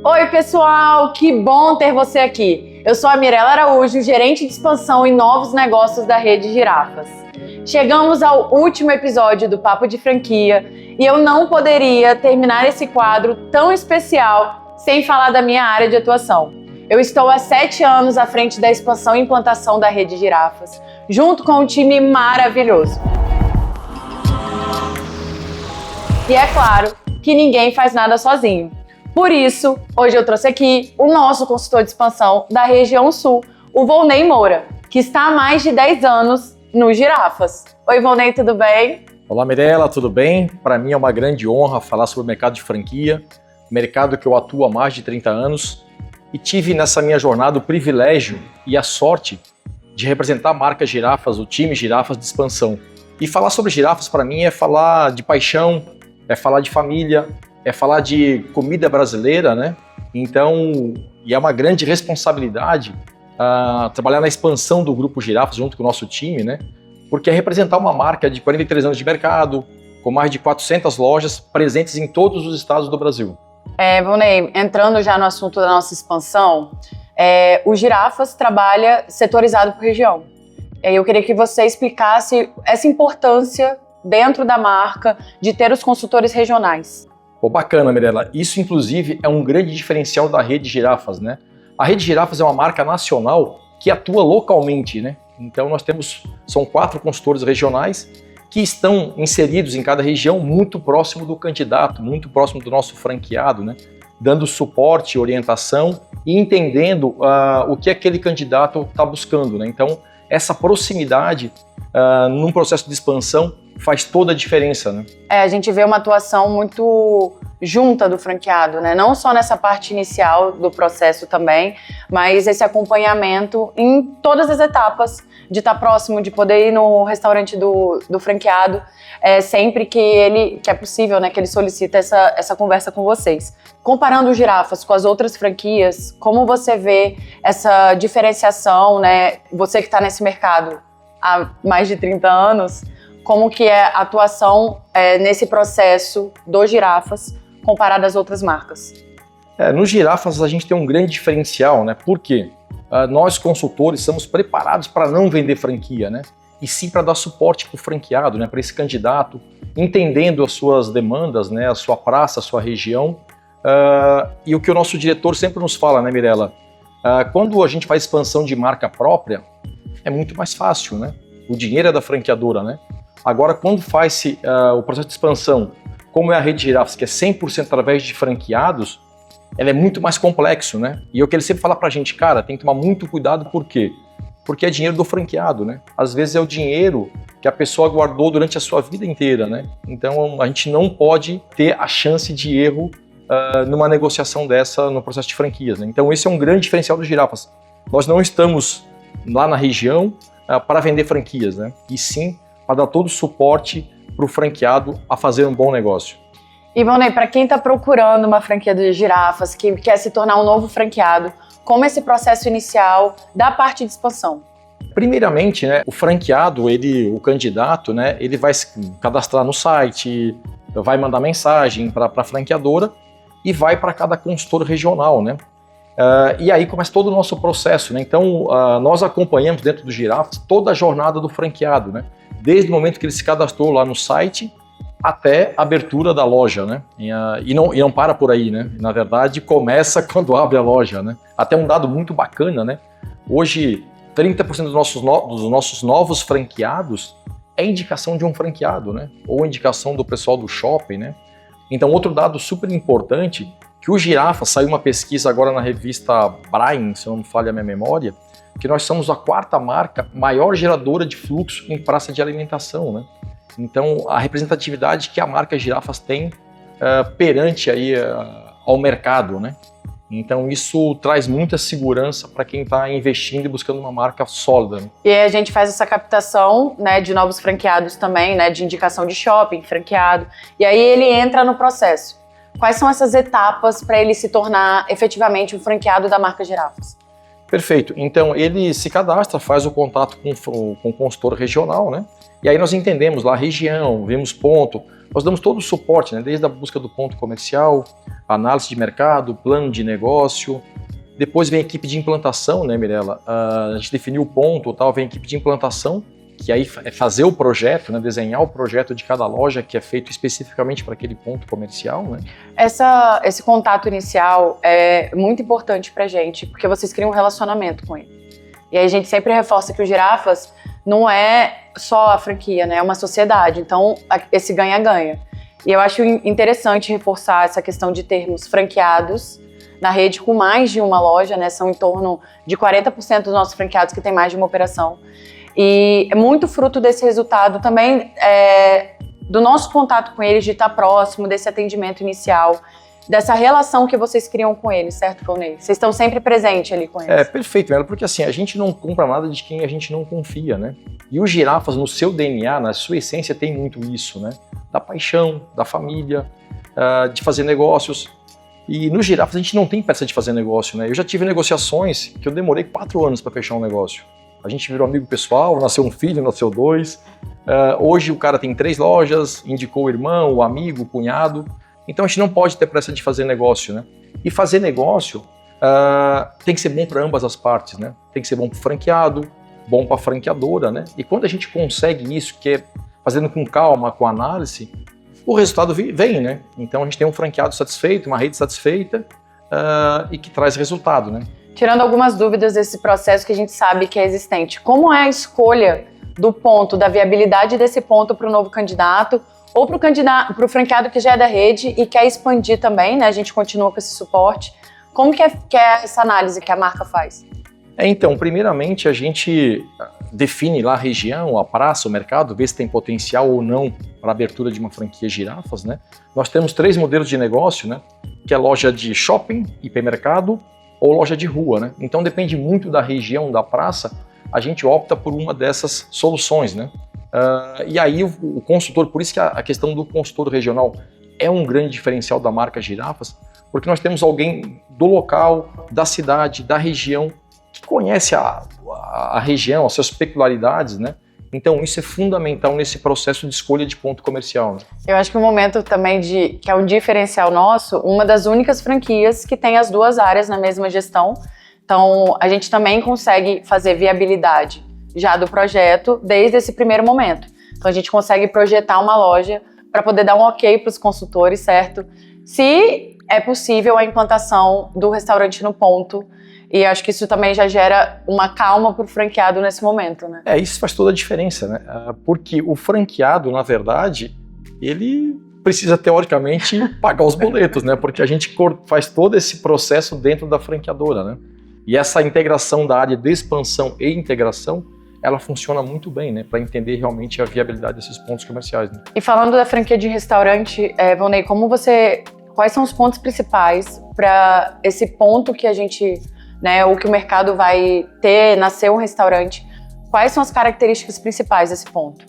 Oi, pessoal! Que bom ter você aqui. Eu sou a Mirella Araújo, gerente de expansão e novos negócios da Rede Girafas. Chegamos ao último episódio do Papo de Franquia e eu não poderia terminar esse quadro tão especial sem falar da minha área de atuação. Eu estou há 7 anos à frente da expansão e implantação da Rede Girafas, junto com um time maravilhoso. E é claro que ninguém faz nada sozinho. Por isso, hoje eu trouxe aqui o nosso consultor de expansão da região sul, o Volney Moura, que está há mais de 10 anos no Girafas. Oi, Volney, tudo bem? Olá, Mirella, tudo bem? Para mim é uma grande honra falar sobre o mercado de franquia, mercado que eu atuo há mais de 30 anos e tive nessa minha jornada o privilégio e a sorte de representar a marca Girafas, o time Girafas de expansão. E falar sobre Girafas para mim é falar de paixão, é falar de família, é falar de comida brasileira, né? Então, e é uma grande responsabilidade trabalhar na expansão do Grupo Girafas junto com o nosso time, né? Porque é representar uma marca de 43 anos de mercado, com mais de 400 lojas presentes em todos os estados do Brasil. Volney, entrando já no assunto da nossa expansão, o Girafas trabalha setorizado por região. Eu queria que você explicasse essa importância dentro da marca de ter os consultores regionais. Pô, bacana, Mirella. Isso, inclusive, é um grande diferencial da Rede Girafas, né? A Rede Girafas é uma marca nacional que atua localmente, né? Então, são 4 consultores regionais que estão inseridos em cada região muito próximo do candidato, muito próximo do nosso franqueado, né? Dando suporte, orientação e entendendo o que aquele candidato está buscando, né? Então, essa proximidade num processo de expansão faz toda a diferença, né? A gente vê uma atuação muito junta do franqueado, né? Não só nessa parte inicial do processo também, mas esse acompanhamento em todas as etapas, de estar próximo, de poder ir no restaurante do franqueado, sempre que é possível, né? Que ele solicita essa conversa com vocês. Comparando o Girafas com as outras franquias, como você vê essa diferenciação, né? Você que está nesse mercado há mais de 30 anos, como que é a atuação nesse processo do Girafas comparado às outras marcas? No Girafas a gente tem um grande diferencial, né? Por quê? Nós consultores estamos preparados para não vender franquia, né? E sim para dar suporte para o franqueado, né? Para esse candidato, entendendo as suas demandas, né? A sua praça, a sua região. E o que o nosso diretor sempre nos fala, né, Mirella? Quando a gente faz expansão de marca própria, é muito mais fácil, né? O dinheiro é da franqueadora, né? Agora, quando faz o processo de expansão, como é a Rede Girafas, que é 100% através de franqueados, ela é muito mais complexo, né? E é o que ele sempre fala pra gente, cara, tem que tomar muito cuidado, por quê? Porque é dinheiro do franqueado, né? Às vezes é o dinheiro que a pessoa guardou durante a sua vida inteira, né? Então, a gente não pode ter a chance de erro numa negociação dessa no processo de franquias, né? Então, esse é um grande diferencial do Girafas. Nós não estamos lá na região para vender franquias, né? E sim para dar todo o suporte para o franqueado a fazer um bom negócio. E, Volney, para quem está procurando uma franquia do Girafas, que quer se tornar um novo franqueado, como esse processo inicial da parte de expansão? Primeiramente, né, o franqueado, o candidato, né, ele vai se cadastrar no site, vai mandar mensagem para a franqueadora e vai para cada consultor regional, né? E aí começa todo o nosso processo, né? Então, nós acompanhamos dentro do Girafas toda a jornada do franqueado, né? Desde o momento que ele se cadastrou lá no site até a abertura da loja, né? E não para por aí, né? Na verdade, começa quando abre a loja, né? Até um dado muito bacana, né? Hoje, 30% dos nossos novos franqueados é indicação de um franqueado, né? Ou indicação do pessoal do shopping, né? Então, outro dado super importante, que o Girafas, saiu uma pesquisa agora na revista Brain, se não me falha a minha memória, que nós somos a 4ª marca maior geradora de fluxo em praça de alimentação, né? Então, a representatividade que a marca Girafas tem perante aí, ao mercado, né? Então, isso traz muita segurança para quem está investindo e buscando uma marca sólida, né? E aí a gente faz essa captação, né, de novos franqueados também, né, de indicação de shopping, franqueado, e aí ele entra no processo. Quais são essas etapas para ele se tornar efetivamente um franqueado da marca Girafas? Perfeito. Então, ele se cadastra, faz o contato com o consultor regional, né? E aí nós entendemos lá a região, vemos ponto, nós damos todo o suporte, né? Desde a busca do ponto comercial, análise de mercado, plano de negócio. Depois vem a equipe de implantação, né, Mirela? A gente definiu o ponto, tal, vem a equipe de implantação, que aí é fazer o projeto, né, desenhar o projeto de cada loja, que é feito especificamente para aquele ponto comercial, né? Esse contato inicial é muito importante para a gente, porque vocês criam um relacionamento com ele. E aí a gente sempre reforça que o Girafas não é só a franquia, né? É uma sociedade. Então, esse ganha-ganha. E eu acho interessante reforçar essa questão de termos franqueados na rede com mais de uma loja, né? São em torno de 40% dos nossos franqueados que têm mais de uma operação. E é muito fruto desse resultado também do nosso contato com eles, de estar próximo, desse atendimento inicial, dessa relação que vocês criam com eles, certo, Volney? Vocês estão sempre presentes ali com eles. Perfeito, Melo, porque assim, a gente não compra nada de quem a gente não confia, né? E o Girafas, no seu DNA, na sua essência, tem muito isso, né? Da paixão, da família, de fazer negócios. E no Girafas a gente não tem pressa de fazer negócio, né? Eu já tive negociações que eu demorei 4 anos para fechar um negócio. A gente virou amigo pessoal, nasceu um filho, nasceu 2. Hoje o cara tem 3 lojas, indicou o irmão, o amigo, o cunhado. Então a gente não pode ter pressa de fazer negócio, né? E fazer negócio tem que ser bom para ambas as partes, né? Tem que ser bom para o franqueado, bom para a franqueadora, né? E quando a gente consegue isso, que é fazendo com calma, com análise, o resultado vem, né? Então a gente tem um franqueado satisfeito, uma rede satisfeita e que traz resultado, né? Tirando algumas dúvidas desse processo que a gente sabe que é existente, como é a escolha do ponto, da viabilidade desse ponto para o novo candidato ou para o franqueado que já é da rede e quer expandir também, né? A gente continua com esse suporte. Como que é essa análise que a marca faz? Então, primeiramente a gente define lá a região, a praça, o mercado, vê se tem potencial ou não para a abertura de uma franquia Girafas, né? Nós temos 3 modelos de negócio, né? Que é loja de shopping, hipermercado ou loja de rua, né? Então depende muito da região, da praça, a gente opta por uma dessas soluções, né? E aí o consultor, por isso que a questão do consultor regional é um grande diferencial da marca Girafas, porque nós temos alguém do local, da cidade, da região, que conhece a região, as suas peculiaridades, né? Então isso é fundamental nesse processo de escolha de ponto comercial, né? Eu acho que o momento também que é um diferencial nosso, uma das únicas franquias que tem as 2 áreas na mesma gestão. Então a gente também consegue fazer viabilidade já do projeto desde esse primeiro momento. Então a gente consegue projetar uma loja para poder dar um ok para os consultores, certo? Se é possível a implantação do restaurante no ponto. E acho que isso também já gera uma calma para o franqueado nesse momento, né? Isso faz toda a diferença, né? Porque o franqueado, na verdade, ele precisa, teoricamente, pagar os boletos, né? Porque a gente faz todo esse processo dentro da franqueadora, né? E essa integração da área de expansão e integração, ela funciona muito bem, né? Para entender realmente a viabilidade desses pontos comerciais, né? E falando da franquia de restaurante, Volney, quais são os pontos principais para esse ponto que a gente... né, ou que o mercado vai nascer um restaurante, quais são as características principais desse ponto?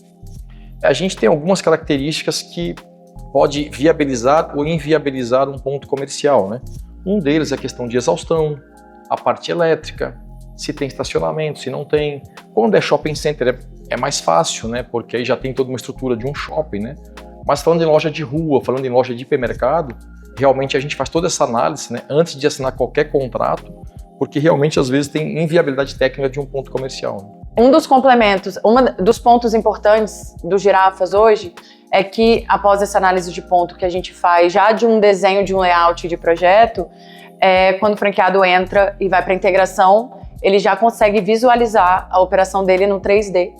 A gente tem algumas características que pode viabilizar ou inviabilizar um ponto comercial, né? Um deles é a questão de exaustão, a parte elétrica, se tem estacionamento, se não tem. Quando é shopping center é mais fácil, né? Porque aí já tem toda uma estrutura de um shopping, né? Mas falando em loja de rua, falando em loja de hipermercado, realmente a gente faz toda essa análise, né, antes de assinar qualquer contrato, porque realmente às vezes tem inviabilidade técnica de um ponto comercial. Um dos complementos, dos pontos importantes dos Girafas hoje é que após essa análise de ponto que a gente faz já de um desenho, de um layout de projeto, quando o franqueado entra e vai para a integração, ele já consegue visualizar a operação dele no 3D.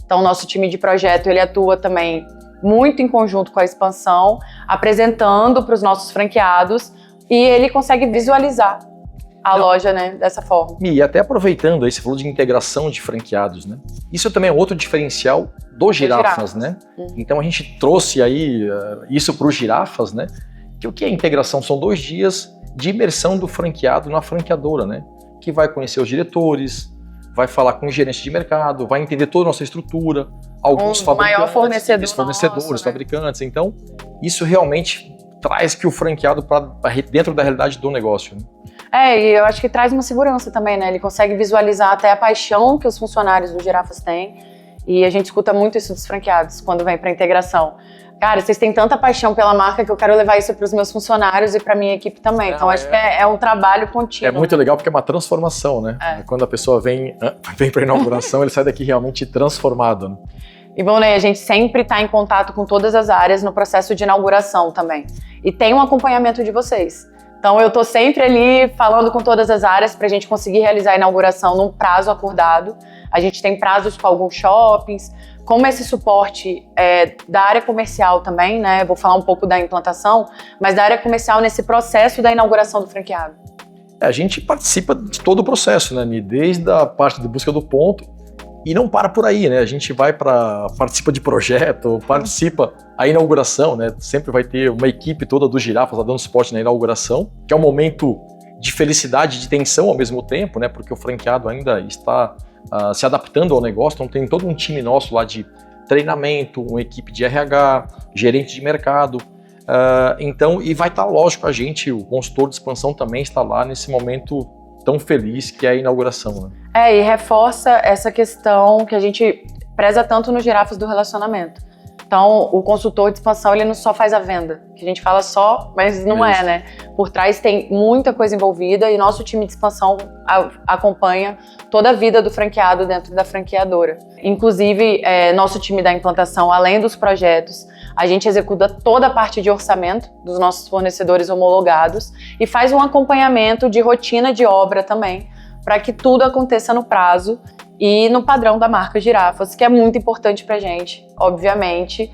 Então o nosso time de projeto ele atua também muito em conjunto com a expansão, apresentando para os nossos franqueados e ele consegue visualizar a loja, né, dessa forma. E até aproveitando aí, você falou de integração de franqueados, né? Isso também é outro diferencial do Girafas, né? Então a gente trouxe aí isso para os Girafas, né? Que o que é integração? São 2 dias de imersão do franqueado na franqueadora, né? Que vai conhecer os diretores, vai falar com o gerente de mercado, vai entender toda a nossa estrutura, alguns fabricantes, maior fornecedores, nosso, fabricantes. Né? Então, isso realmente traz que o franqueado para dentro da realidade do negócio. Né? E eu acho que traz uma segurança também, né? Ele consegue visualizar até a paixão que os funcionários do Girafas têm E a gente escuta muito isso dos franqueados quando vem para integração. Cara, vocês têm tanta paixão pela marca que eu quero levar isso para os meus funcionários e para minha equipe também. Então, acho que é um trabalho contínuo. É muito legal porque é uma transformação, né? Quando a pessoa vem para a inauguração, ele sai daqui realmente transformado, né? E bom, né, a gente sempre está em contato com todas as áreas no processo de inauguração também. E tem um acompanhamento de vocês. Então, eu estou sempre ali falando com todas as áreas para a gente conseguir realizar a inauguração num prazo acordado. A gente tem prazos com alguns shoppings. Como esse suporte da área comercial também, né? Vou falar um pouco da implantação, mas da área comercial nesse processo da inauguração do franqueado. A gente participa de todo o processo, né? Desde a parte de busca do ponto e não para por aí, né? A gente participa de projeto, participa a inauguração, né? Sempre vai ter uma equipe toda do Girafas dando suporte na inauguração, que é um momento de felicidade, de tensão ao mesmo tempo, né? Porque o franqueado ainda está se adaptando ao negócio, então tem todo um time nosso lá de treinamento, uma equipe de RH, gerente de mercado, então, e vai estar, lógico, a gente, o consultor de expansão também está lá nesse momento tão feliz que é a inauguração, né? E reforça essa questão que a gente preza tanto no Girafas do relacionamento. Então, o consultor de expansão, ele não só faz a venda, que a gente fala só, mas não é, né? Por trás tem muita coisa envolvida e nosso time de expansão acompanha toda a vida do franqueado dentro da franqueadora. Inclusive, nosso time da implantação, além dos projetos, a gente executa toda a parte de orçamento dos nossos fornecedores homologados e faz um acompanhamento de rotina de obra também, para que tudo aconteça no prazo e no padrão da marca Girafas, que é muito importante pra gente, obviamente,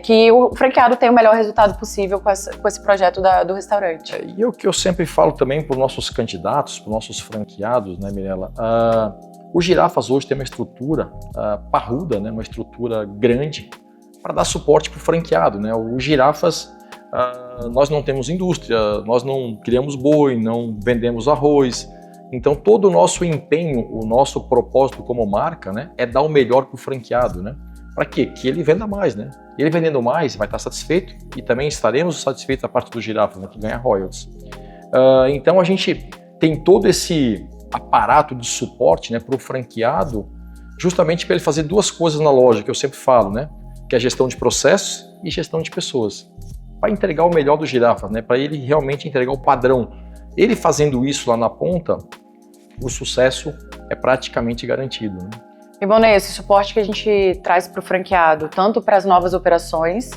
que o franqueado tenha o melhor resultado possível com esse projeto do restaurante. E o que eu sempre falo também para os nossos candidatos, para os nossos franqueados, né, Mirella? O Girafas hoje tem uma estrutura parruda, né, uma estrutura grande, para dar suporte para o franqueado, né? O Girafas, nós não temos indústria, nós não criamos boi, não vendemos arroz. Então, todo o nosso empenho, o nosso propósito como marca, né, é dar o melhor para o franqueado, né? Para quê? Que ele venda mais, né? Ele vendendo mais, vai estar satisfeito e também estaremos satisfeitos da parte do Girafas, né, que ganha royalties. Então, a gente tem todo esse aparato de suporte, né, para o franqueado, justamente para ele fazer duas coisas na loja, que eu sempre falo, né? Que é a gestão de processos e gestão de pessoas. Para entregar o melhor do Girafas, né? Para ele realmente entregar o padrão. Ele fazendo isso lá na ponta, o sucesso é praticamente garantido, né? E bom, né, esse suporte que a gente traz para o franqueado, tanto para as novas operações,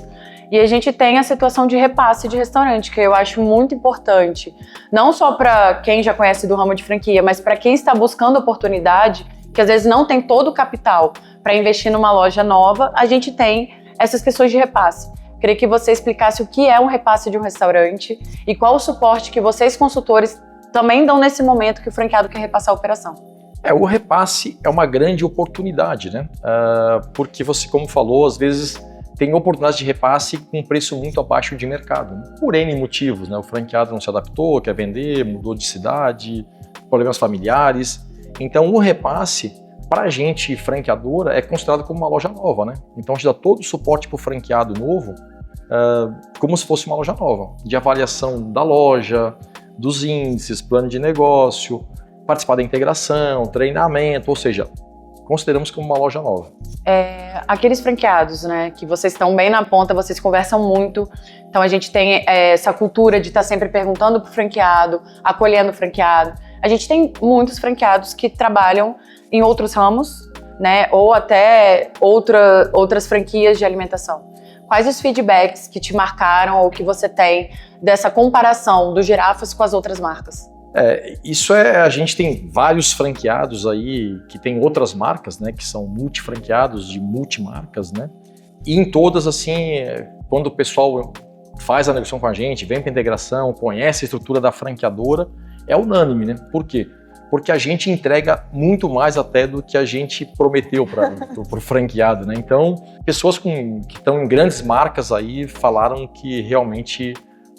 e a gente tem a situação de repasse de restaurante, que eu acho muito importante, não só para quem já conhece do ramo de franquia, mas para quem está buscando oportunidade, que às vezes não tem todo o capital para investir numa loja nova, a gente tem essas questões de repasse. Queria que você explicasse o que é um repasse de um restaurante e qual o suporte que vocês, consultores, também dão nesse momento que o franqueado quer repassar a operação. O repasse é uma grande oportunidade, né? Porque você, como falou, às vezes tem oportunidade de repasse com preço muito abaixo de mercado, né? Por N motivos, né? O franqueado não se adaptou, quer vender, mudou de cidade, problemas familiares. Então, o repasse, para a gente franqueadora, é considerado como uma loja nova, né? Então, a gente dá todo o suporte para o franqueado novo, como se fosse uma loja nova, de avaliação da loja, dos índices, plano de negócio, participar da integração, treinamento, ou seja, consideramos como uma loja nova. Aqueles franqueados, né, que vocês estão bem na ponta, vocês conversam muito, então a gente tem essa cultura de estar sempre perguntando para o franqueado, acolhendo o franqueado. A gente tem muitos franqueados que trabalham em outros ramos, né, ou até outras franquias de alimentação. Quais os feedbacks que te marcaram ou que você tem dessa comparação do Girafas com as outras marcas? A gente tem vários franqueados aí que tem outras marcas, né, que são multifranqueados de multimarcas, né, e em todas, assim, quando o pessoal faz a negociação com a gente, vem para a integração, conhece a estrutura da franqueadora, é unânime, né, por quê? Porque a gente entrega muito mais até do que a gente prometeu para o franqueado, né, então pessoas que estão em grandes marcas aí falaram que realmente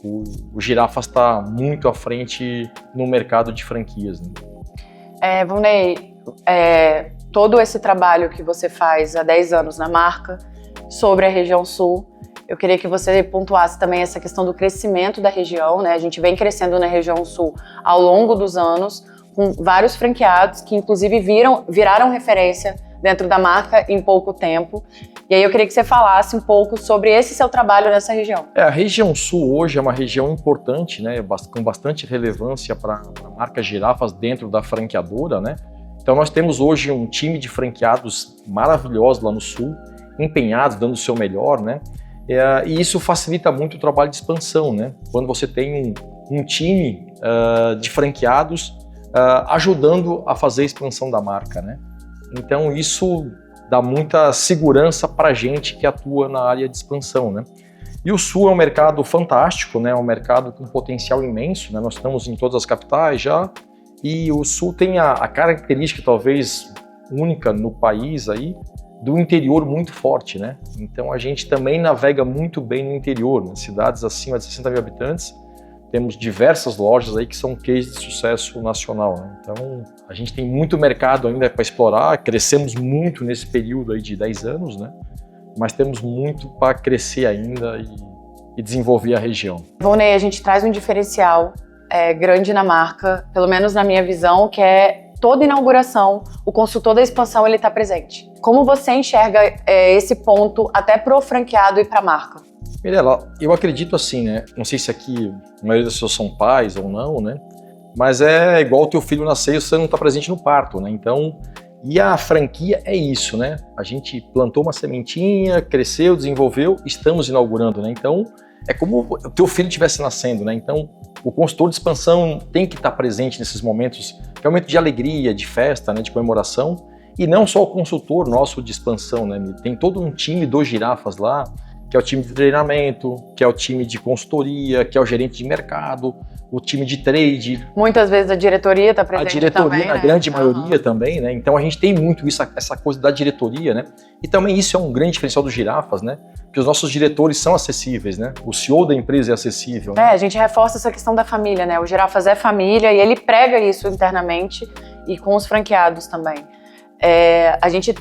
o Girafas está muito à frente no mercado de franquias, né? Vonei, todo esse trabalho que você faz há 10 anos na marca, sobre a região sul, eu queria que você pontuasse também essa questão do crescimento da região, né? A gente vem crescendo na região sul ao longo dos anos, com vários franqueados que inclusive viraram referência dentro da marca em pouco tempo. E aí eu queria que você falasse um pouco sobre esse seu trabalho nessa região. A região sul hoje é uma região importante, né, com bastante relevância para a marca Girafas dentro da franqueadora, né? Então nós temos hoje um time de franqueados maravilhosos lá no sul, empenhados, dando o seu melhor, né? E isso facilita muito o trabalho de expansão, né? Quando você tem um time de franqueados ajudando a fazer a expansão da marca, né? Então isso dá muita segurança para a gente que atua na área de expansão, né? E o Sul é um mercado fantástico, né? É um mercado com potencial imenso, né? Nós estamos em todas as capitais já, e o Sul tem a característica talvez única no país aí, do interior muito forte, né? Então a gente também navega muito bem no interior, né? Cidades acima de 60 mil habitantes, temos diversas lojas aí que são cases de sucesso nacional, né? Então a gente tem muito mercado ainda para explorar, crescemos muito nesse período aí de 10 anos, né? Mas temos muito para crescer ainda e desenvolver a região. Volney, a gente traz um diferencial grande na marca, pelo menos na minha visão, que é toda inauguração, o consultor da expansão ele está presente. Como você enxerga esse ponto até para o franqueado e para a marca? Mirela, eu acredito assim, né? Não sei se aqui a maioria das pessoas são pais ou não, né? Mas é igual o teu filho nascer e você não está presente no parto, né? Então, e a franquia é isso, né? A gente plantou uma sementinha, cresceu, desenvolveu, estamos inaugurando, né? Então, é como o teu filho estivesse nascendo, né? Então, o consultor de expansão tem que estar presente nesses momentos, que é um momento de alegria, de festa, né? De comemoração. E não só o consultor nosso de expansão, né? Tem todo um time dos Girafas lá, que é o time de treinamento, que é o time de consultoria, que é o gerente de mercado, o time de trade. Muitas vezes a diretoria está presente também, a diretoria, né? A grande maioria também, né? Então a gente tem muito isso, essa coisa da diretoria, né? E também isso é um grande diferencial dos Girafas, né? Que os nossos diretores são acessíveis, né? O CEO da empresa é acessível, né? A gente reforça essa questão da família, né? O Girafas é família e ele prega isso internamente e com os franqueados também. A gente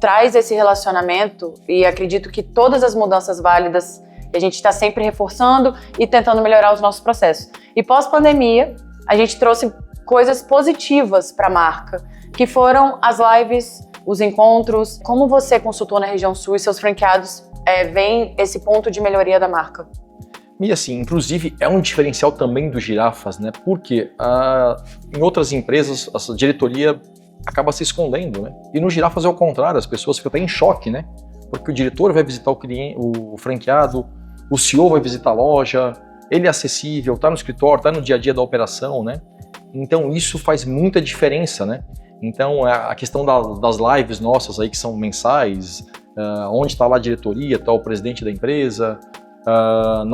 traz esse relacionamento e acredito que todas as mudanças válidas a gente está sempre reforçando e tentando melhorar os nossos processos. E pós-pandemia, a gente trouxe coisas positivas para a marca, que foram as lives, os encontros. Como você, consultor na região sul e seus franqueados, veem esse ponto de melhoria da marca? E assim, inclusive é um diferencial também do Girafas, né? Porque em outras empresas a diretoria acaba se escondendo, né? E no Girafas é o contrário, as pessoas ficam até em choque, né? Porque o diretor vai visitar o cliente, o franqueado, o CEO vai visitar a loja, ele é acessível, tá no escritório, tá no dia a dia da operação, né? Então isso faz muita diferença, né? Então a questão das lives nossas aí que são mensais, onde está lá a diretoria, está o presidente da empresa,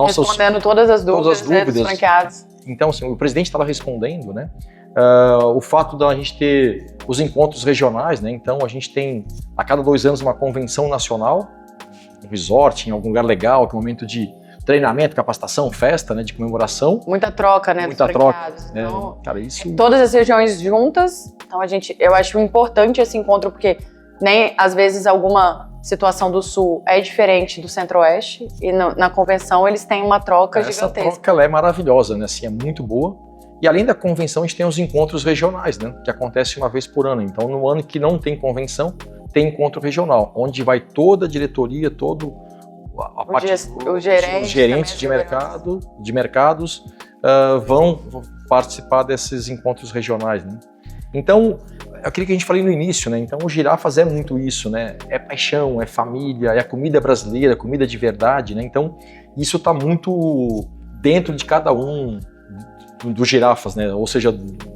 respondendo todas as dúvidas dos franqueados. Então assim, o presidente está lá respondendo, né? O fato da gente ter os encontros regionais, né? Então a gente tem a cada 2 anos uma convenção nacional, um resort, em algum lugar legal, que é um momento de treinamento, capacitação, festa, né? De comemoração. Muita troca, né? Muita troca. Então, cara, isso... Todas as regiões juntas. Então eu acho importante esse encontro, porque nem às vezes alguma situação do Sul é diferente do Centro-Oeste e na convenção eles têm uma troca gigantesca. Essa troca ela é maravilhosa, né? Assim, é muito boa. E além da convenção, a gente tem os encontros regionais, né? Que acontecem uma vez por ano. Então, no ano que não tem convenção, tem encontro regional, onde vai toda a diretoria, todo os gerentes de mercados vão participar desses encontros regionais, né? Então, é aquilo que a gente falou no início, né? Então, o Girafas é muito isso, né? É paixão, é família, é a comida brasileira, comida de verdade, né? Então, isso está muito dentro de cada um dos Girafas, né? Ou seja,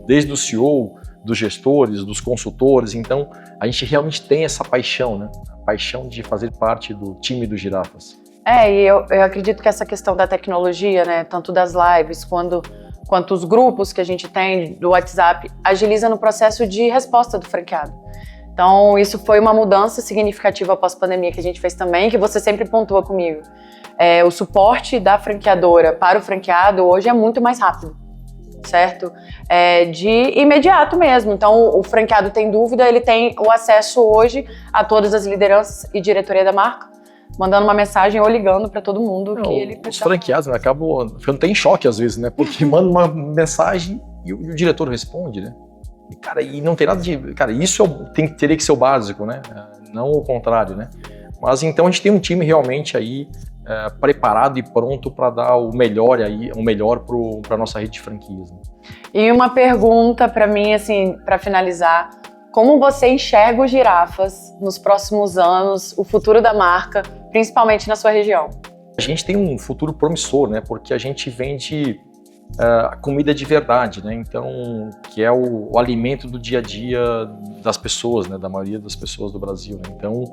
desde o CEO, dos gestores, dos consultores. Então, a gente realmente tem essa paixão, né? A paixão de fazer parte do time dos Girafas. E eu acredito que essa questão da tecnologia, né? Tanto das lives quanto os grupos que a gente tem do WhatsApp, agiliza no processo de resposta do franqueado. Então, isso foi uma mudança significativa pós-pandemia que a gente fez também, que você sempre pontua comigo. O suporte da franqueadora para o franqueado hoje é muito mais rápido, certo? De imediato mesmo. Então, o franqueado tem dúvida, ele tem o acesso hoje a todas as lideranças e diretoria da marca, mandando uma mensagem ou ligando para todo mundo. Os franqueados, né, acabam ficando até em choque às vezes, né? Porque manda uma mensagem e o diretor responde, né? Cara, e não tem nada de... Cara, isso teria que ser o básico, né? Não o contrário, né? Mas então a gente tem um time realmente aí preparado e pronto para dar o melhor para a nossa rede de franquias. Né? E uma pergunta para mim, assim, para finalizar. Como você enxerga os Girafas nos próximos anos, o futuro da marca, principalmente na sua região? A gente tem um futuro promissor, né? Porque a gente vende comida de verdade, né? Então, que é o alimento do dia a dia das pessoas, né? Da maioria das pessoas do Brasil. Né? Então,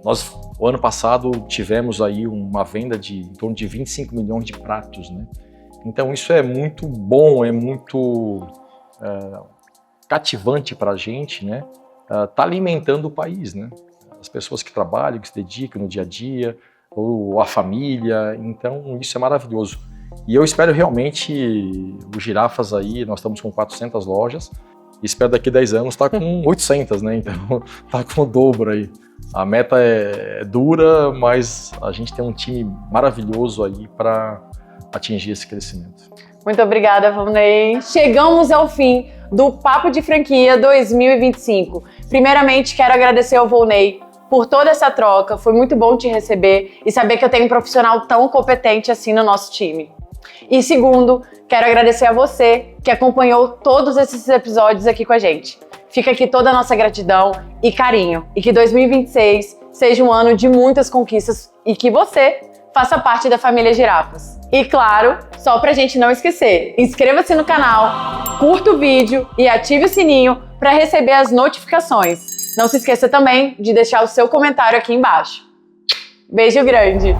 nós, o ano passado, tivemos aí uma venda de em torno de 25 milhões de pratos, né? Então, isso é muito bom, é muito cativante para a gente, né? Tá alimentando o país, né? As pessoas que trabalham, que se dedicam no dia a dia, ou a família, então isso é maravilhoso. E eu espero realmente os Girafas aí, nós estamos com 400 lojas, e espero daqui a 10 anos estar com 800, né? Então tá com o dobro aí. A meta é dura, mas a gente tem um time maravilhoso aí para atingir esse crescimento. Muito obrigada, Volney. Chegamos ao fim do Papo de Franquia 2025. Primeiramente, quero agradecer ao Volney por toda essa troca. Foi muito bom te receber e saber que eu tenho um profissional tão competente assim no nosso time. E segundo, quero agradecer a você que acompanhou todos esses episódios aqui com a gente. Fica aqui toda a nossa gratidão e carinho. E que 2026 seja um ano de muitas conquistas e que você faça parte da família Girafas. E claro, só pra gente não esquecer, inscreva-se no canal, curta o vídeo e ative o sininho para receber as notificações. Não se esqueça também de deixar o seu comentário aqui embaixo. Beijo grande!